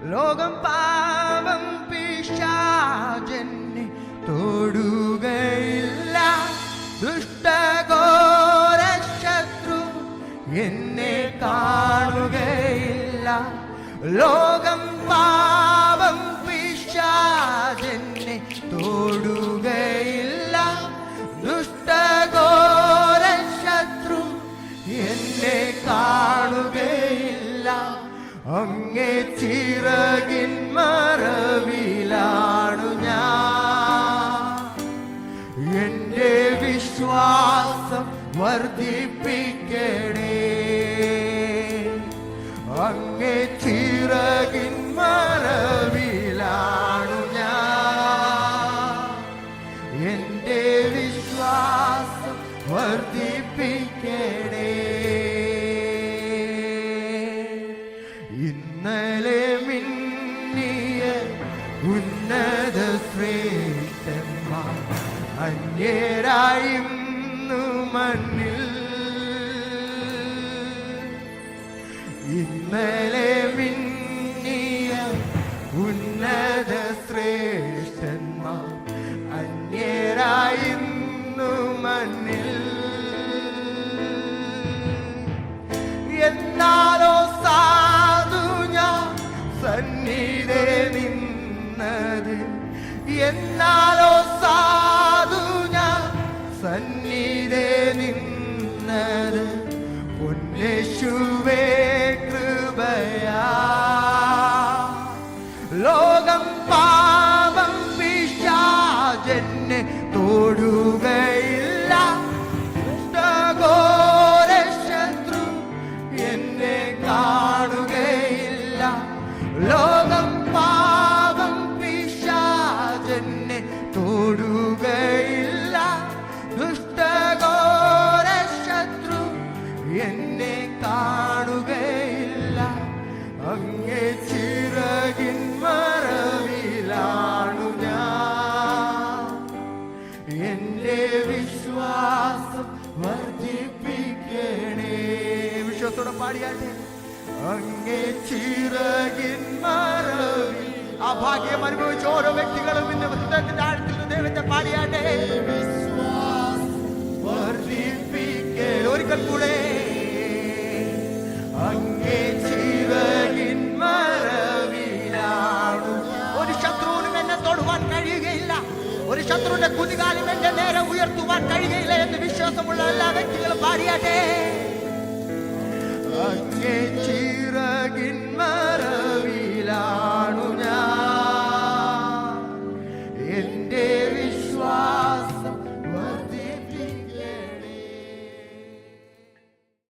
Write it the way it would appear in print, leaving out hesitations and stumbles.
ലോകം പാപം പിശാചെന്നെ തൊടുകയില്ല. ദുഷ്ടഘോര ശത്രു എന്നെ കാണുകയില്ല. ലോകം പാപം പിശാചെന്നെ തൊടുകയില്ല. ദുഷ്ടഘോര ശത്രു എന്നെ കാണുകയില്ല. അങ്ങേ ചിറകിൻ മറവിലാണു ഞാൻ. എന്റെ വിശ്വാസം വർദ്ധിപ്പിക്കണേ. അങ്ങേ ചിറകിൻ മറവിലാണു ഞാൻ. എന്റെ വിശ്വാസം വർദ്ധിപ്പിക്കണേ. ഇന്നലെ മിന്നിയ ഉന്നത ശ്രേഷ്ഠന്മാർ അന്യരായിന്നു മണ്ണിൽ. ഇന്നലെ മിന്നിയ ഉന്നത ശ്രേഷ്ഠന്മാർ അന്യരായിന്നു മണ്ണിൽ. എന്നാലോ സാധു ഞാൻ സന്നിധേ നിന്നത്. എന്നാലോ സാധു ഞാൻ സന്നിധേ നിന്നത്. പൊന്നേശുവേ കൃപയാ. ലോകം പാപം പിശാചെന്നെ തൊടുകയില്ല. ദുഷ്ടഘോര ശത്രു എന്നെ കാണുകയില്ല. ലോകം പാപം പിശാചെന്നെ തൊടുകയില്ല. ദുഷ്ടഘോര ശത്രു എന്നെ കാണുകയില്ല. അങ്ങേ ചിറകിൻ മറവിലാണു ഞാൻ. എന്റെ വിശ്വാസം വർദ്ധിപ്പിക്കണേ. വിശ്വാസത്തോടെ പാടിയാട്ടെ. അങ്ങേ ചിറകിൻ മറവിൽ. ആ ഭാഗ്യം അനുഭവിച്ച ഓരോ വ്യക്തികളും ഇന്ന് ഹൃദയത്തിന്റെ ആഴത്തിൽ ദൈവത്തെ പാടിയാട്ടെ. വർദ്ധിപ്പിക്കേ. ഒരിക്കൽ കൂടെ. അങ്ങേ ചിറകിൻ മറവിലാണു. ഒരു ശത്രുവിനും എന്നെ തൊടുവാൻ കഴിയുകയില്ല. ഒരു ശത്രുവിന്റെ കുതികാലും എന്റെ നേരെ ഉയർത്തുവാൻ കഴിയുകയില്ല എന്ന് വിശ്വാസമുള്ള എല്ലാ വ്യക്തികളും പാടിയാട്ടെ. അങ്ങേ